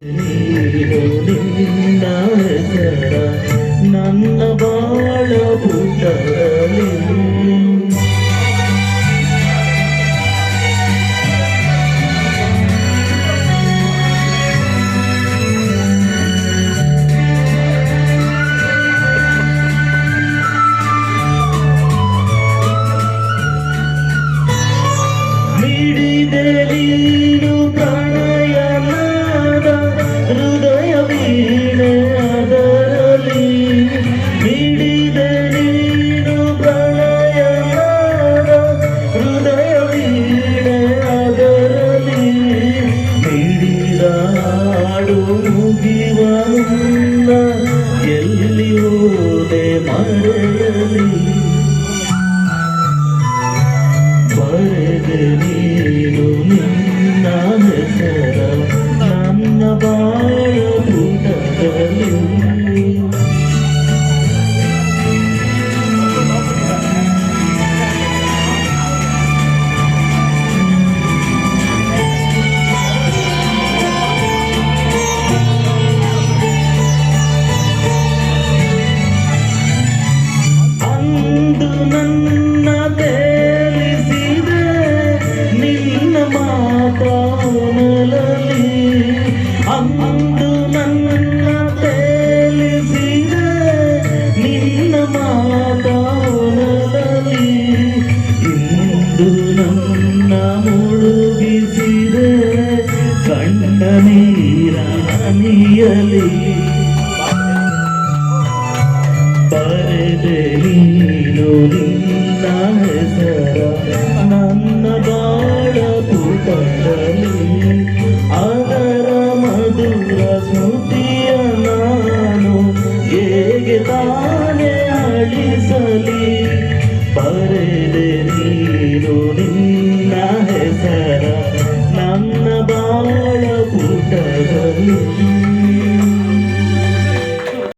ನೀನು ನಿನ್ನ ಹೆಸರ ನನ್ನ ಬಾಳ ಪುಟದಲ್ಲಿ ಮಿಡಿದೆ ನೀನು ಪ್ರಣಯನಾದ ಹೃದಯ ವೀಣೆ ಅದರಲ್ಲಿ ಮಿಡಿದೆ ನೀನು ಪ್ರಣಯನಾದ ಹೃದಯ ವೀಣೆ ಅದರಲ್ಲಿ ಮಿಡಿದ ಹಾಡು ಮುಗಿವ ಮುನ್ನ ಎಲ್ಲಿ ಹೋದೆ ಮರೆಯಲಿ ಬರೆದೆ ನೀನು ನಿನ್ನ ಹೆಸರ ನನ್ನ ಬಾಳ ಪುಟದಲ್ಲಿ ಅಂದು ನನ್ನ ತೇಲಿಸಿದೆ ನಿನ್ನ ಮಾತಾನಲಲಿ ಅಂದು ನನ್ನ ತೇಲಿಸಿದೆ ನಿನ್ನ ಮಾತಾನಲಲಿ ಇಂದು ನನ್ನ ಮುಳುಗಿಸಿದೆ ಕಣ್ಣ ನೀರ ಹನಿಯಲಿ ಬರೆದೆ ನೀನು ನಿನ್ನ ಹೆಸರ ನನ್ನ ಬಾಳ ಪುಟದಲ್ಲಿ ಅದರ ಮಧುರ ಸ್ಮೃತಿಯ ನಾನು ಹೇಗೆ ತಾನೇ ಅಳಿಸಲಿ ಬರೆದೆ